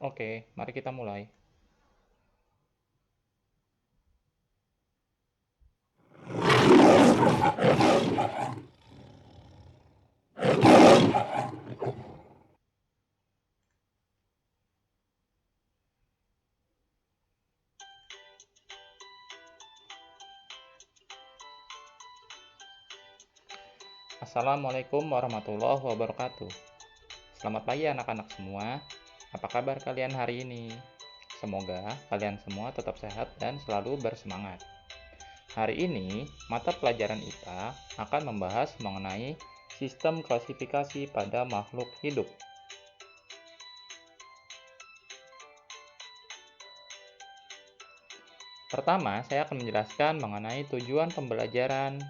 Oke, mari kita mulai. Assalamualaikum warahmatullahi wabarakatuh. Selamat pagi anak-anak semua. Apa kabar kalian hari ini? Semoga kalian semua tetap sehat dan selalu bersemangat. Hari ini, mata pelajaran IPA akan membahas mengenai sistem klasifikasi pada makhluk hidup. Pertama, saya akan menjelaskan mengenai tujuan pembelajaran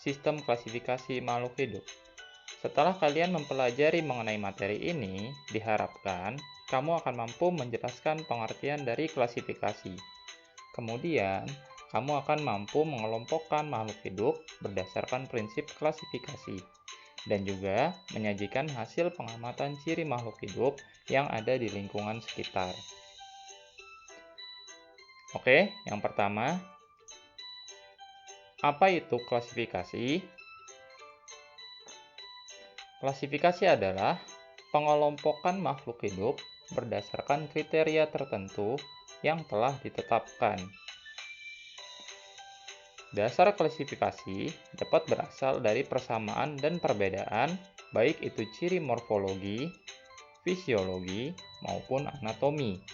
sistem klasifikasi makhluk hidup. Setelah kalian mempelajari mengenai materi ini, diharapkan kamu akan mampu menjelaskan pengertian dari klasifikasi. Kemudian, kamu akan mampu mengelompokkan makhluk hidup berdasarkan prinsip klasifikasi dan juga menyajikan hasil pengamatan ciri makhluk hidup yang ada di lingkungan sekitar. Oke, yang pertama, apa itu klasifikasi? Klasifikasi adalah pengelompokan makhluk hidup berdasarkan kriteria tertentu yang telah ditetapkan. Dasar klasifikasi dapat berasal dari persamaan dan perbedaan, baik itu ciri morfologi, fisiologi, maupun anatomi.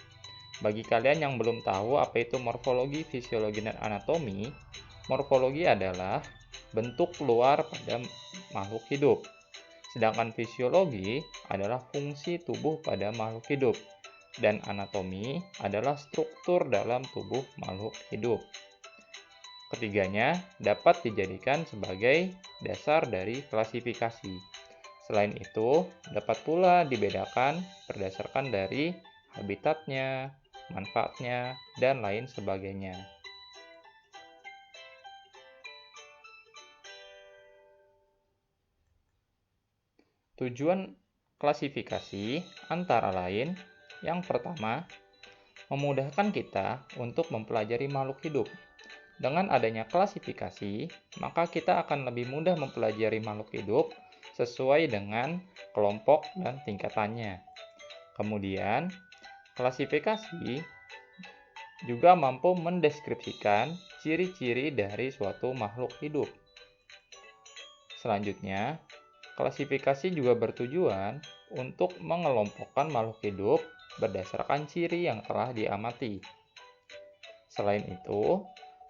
Bagi kalian yang belum tahu apa itu morfologi, fisiologi, dan anatomi, morfologi adalah bentuk luar pada makhluk hidup. Sedangkan fisiologi adalah fungsi tubuh pada makhluk hidup, dan anatomi adalah struktur dalam tubuh makhluk hidup. Ketiganya dapat dijadikan sebagai dasar dari klasifikasi. Selain itu, dapat pula dibedakan berdasarkan dari habitatnya, manfaatnya, dan lain sebagainya. Tujuan klasifikasi antara lain, yang pertama, memudahkan kita untuk mempelajari makhluk hidup. Dengan adanya klasifikasi, maka kita akan lebih mudah mempelajari makhluk hidup sesuai dengan kelompok dan tingkatannya. Kemudian, klasifikasi juga mampu mendeskripsikan ciri-ciri dari suatu makhluk hidup. Selanjutnya, klasifikasi juga bertujuan untuk mengelompokkan makhluk hidup berdasarkan ciri yang telah diamati. Selain itu,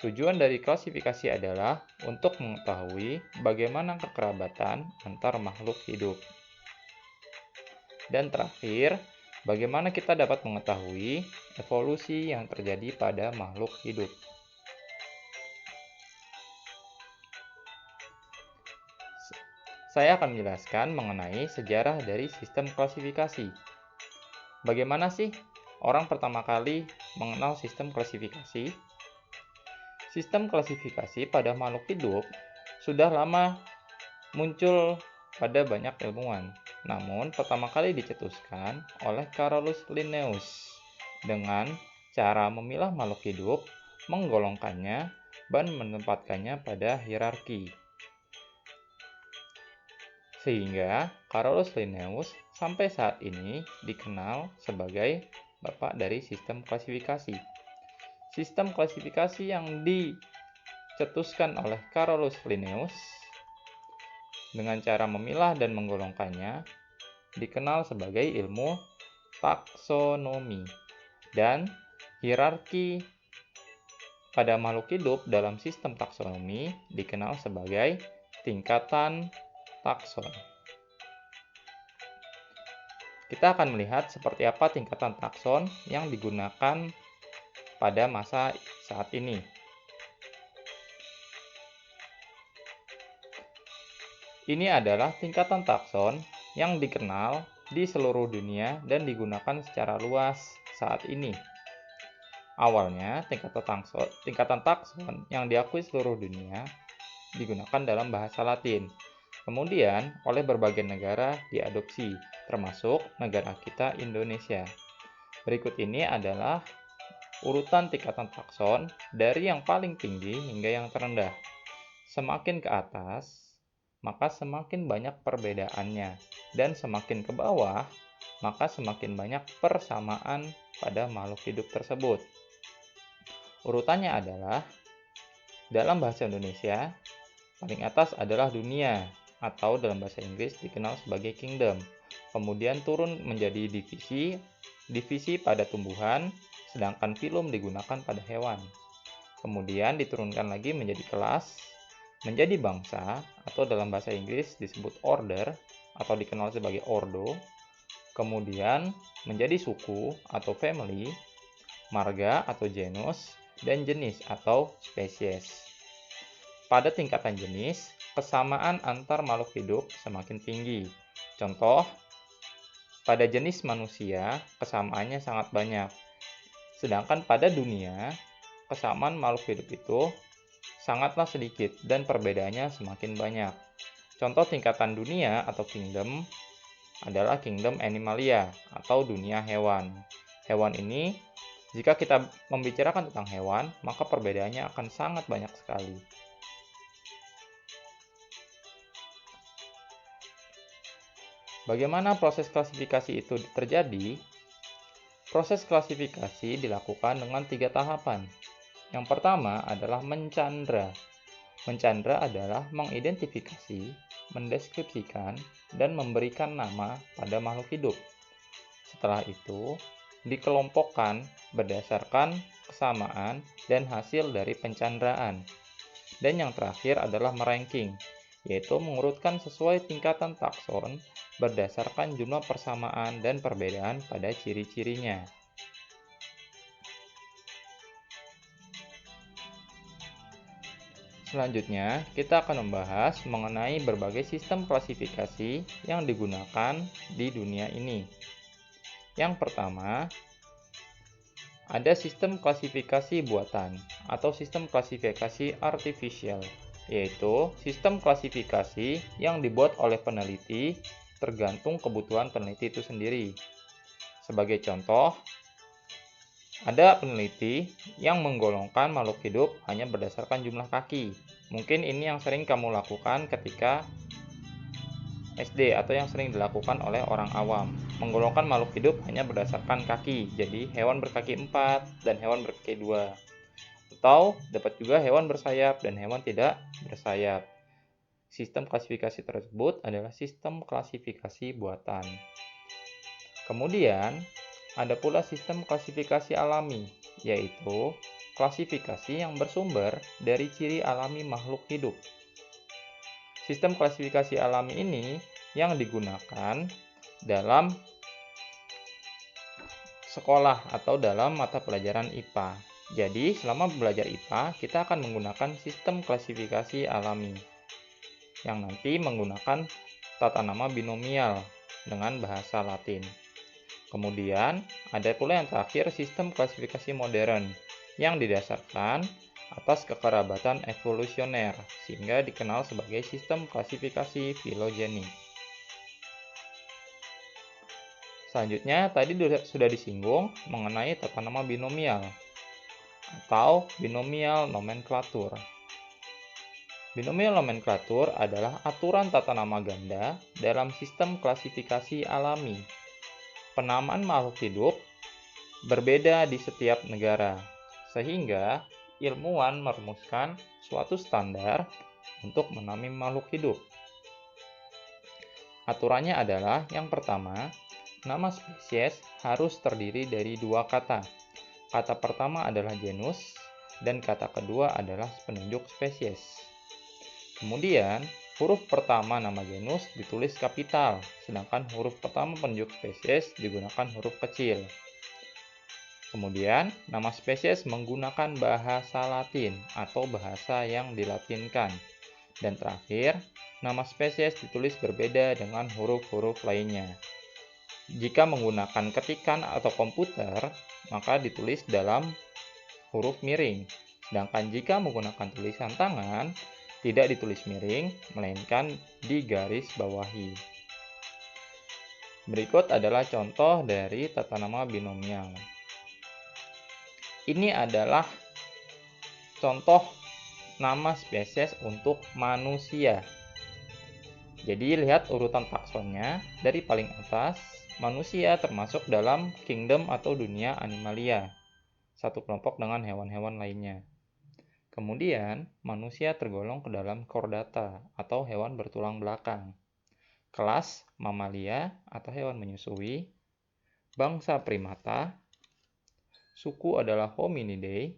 tujuan dari klasifikasi adalah untuk mengetahui bagaimana kekerabatan antar makhluk hidup. Dan terakhir, bagaimana kita dapat mengetahui evolusi yang terjadi pada makhluk hidup. Saya akan menjelaskan mengenai sejarah dari sistem klasifikasi. Bagaimana sih orang pertama kali mengenal sistem klasifikasi? Sistem klasifikasi pada makhluk hidup sudah lama muncul pada banyak ilmuwan. Namun, pertama kali dicetuskan oleh Carolus Linnaeus dengan cara memilah makhluk hidup, menggolongkannya, dan menempatkannya pada hierarki. Sehingga Carolus Linnaeus sampai saat ini dikenal sebagai bapak dari sistem klasifikasi. Sistem klasifikasi yang dicetuskan oleh Carolus Linnaeus dengan cara memilah dan menggolongkannya dikenal sebagai ilmu taksonomi, dan hierarki pada makhluk hidup dalam sistem taksonomi dikenal sebagai tingkatan takson. Kita akan melihat seperti apa tingkatan takson yang digunakan pada masa saat ini. Ini adalah tingkatan takson yang dikenal di seluruh dunia dan digunakan secara luas saat ini. Awalnya, tingkatan takson yang diakui seluruh dunia digunakan dalam bahasa Latin. Kemudian, oleh berbagai negara diadopsi, termasuk negara kita Indonesia. Berikut ini adalah urutan tingkatan takson dari yang paling tinggi hingga yang terendah. Semakin ke atas, maka semakin banyak perbedaannya, dan semakin ke bawah, maka semakin banyak persamaan pada makhluk hidup tersebut. Urutannya adalah, dalam bahasa Indonesia, paling atas adalah dunia, atau dalam bahasa Inggris dikenal sebagai kingdom. Kemudian turun menjadi divisi pada tumbuhan, sedangkan filum digunakan pada hewan. Kemudian diturunkan lagi menjadi kelas, menjadi bangsa, atau dalam bahasa Inggris disebut order, atau dikenal sebagai ordo. Kemudian menjadi suku atau family, marga atau genus, dan jenis atau spesies. Pada tingkatan jenis, kesamaan antar makhluk hidup semakin tinggi. Contoh, pada jenis manusia, kesamaannya sangat banyak. Sedangkan pada dunia, kesamaan makhluk hidup itu sangatlah sedikit dan perbedaannya semakin banyak. Contoh tingkatan dunia atau kingdom adalah kingdom animalia atau dunia hewan. Hewan ini, jika kita membicarakan tentang hewan, maka perbedaannya akan sangat banyak sekali. Bagaimana proses klasifikasi itu terjadi? Proses klasifikasi dilakukan dengan 3 tahapan. Yang pertama adalah mencandra. Mencandra adalah mengidentifikasi, mendeskripsikan, dan memberikan nama pada makhluk hidup. Setelah itu, dikelompokkan berdasarkan kesamaan dan hasil dari pencandraan. Dan yang terakhir adalah meranking, yaitu mengurutkan sesuai tingkatan takson berdasarkan jumlah persamaan dan perbedaan pada ciri-cirinya. Selanjutnya, kita akan membahas mengenai berbagai sistem klasifikasi yang digunakan di dunia ini. Yang pertama, ada sistem klasifikasi buatan atau sistem klasifikasi artificial, yaitu sistem klasifikasi yang dibuat oleh peneliti tergantung kebutuhan peneliti itu sendiri. Sebagai contoh, ada peneliti yang menggolongkan makhluk hidup hanya berdasarkan jumlah kaki. Mungkin ini yang sering kamu lakukan ketika SD atau yang sering dilakukan oleh orang awam. Menggolongkan makhluk hidup hanya berdasarkan kaki. Jadi hewan berkaki 4 dan hewan berkaki 2. Atau dapat juga hewan bersayap dan hewan tidak bersayap. Sistem klasifikasi tersebut adalah sistem klasifikasi buatan. Kemudian, ada pula sistem klasifikasi alami, yaitu klasifikasi yang bersumber dari ciri alami makhluk hidup. Sistem klasifikasi alami ini yang digunakan dalam sekolah atau dalam mata pelajaran IPA. Jadi, selama belajar IPA, kita akan menggunakan sistem klasifikasi alami yang nanti menggunakan tata nama binomial dengan bahasa Latin. Kemudian, ada pula yang terakhir sistem klasifikasi modern yang didasarkan atas kekerabatan evolusioner sehingga dikenal sebagai sistem klasifikasi filogenik. Selanjutnya, tadi sudah disinggung mengenai tata nama binomial atau binomial nomenklatur. Binomial nomenklatur adalah aturan tata nama ganda dalam sistem klasifikasi alami. Penamaan makhluk hidup berbeda di setiap negara, sehingga ilmuwan merumuskan suatu standar untuk menamai makhluk hidup. Aturannya adalah yang pertama, nama spesies harus terdiri dari 2 kata. Kata pertama adalah genus, dan kata kedua adalah penunjuk spesies. Kemudian, huruf pertama nama genus ditulis kapital, sedangkan huruf pertama penunjuk spesies digunakan huruf kecil. Kemudian, nama spesies menggunakan bahasa Latin atau bahasa yang dilatinkan. Dan terakhir, nama spesies ditulis berbeda dengan huruf-huruf lainnya. Jika menggunakan ketikan atau komputer, maka ditulis dalam huruf miring. Sedangkan jika menggunakan tulisan tangan, tidak ditulis miring, melainkan digaris bawahi. Berikut adalah contoh dari tata nama binomial. Ini adalah contoh nama spesies untuk manusia. Jadi lihat urutan taksonnya dari paling atas, manusia termasuk dalam kingdom atau dunia animalia, satu kelompok dengan hewan-hewan lainnya. Kemudian, manusia tergolong ke dalam chordata atau hewan bertulang belakang, kelas mamalia atau hewan menyusui, bangsa primata, suku adalah Hominidae,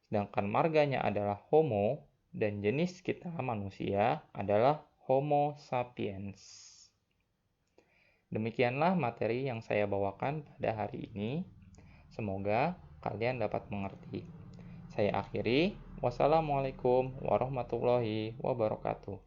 sedangkan marganya adalah Homo, dan jenis kita manusia adalah Homo sapiens. Demikianlah materi yang saya bawakan pada hari ini. Semoga kalian dapat mengerti. Saya akhiri. Wassalamualaikum warahmatullahi wabarakatuh.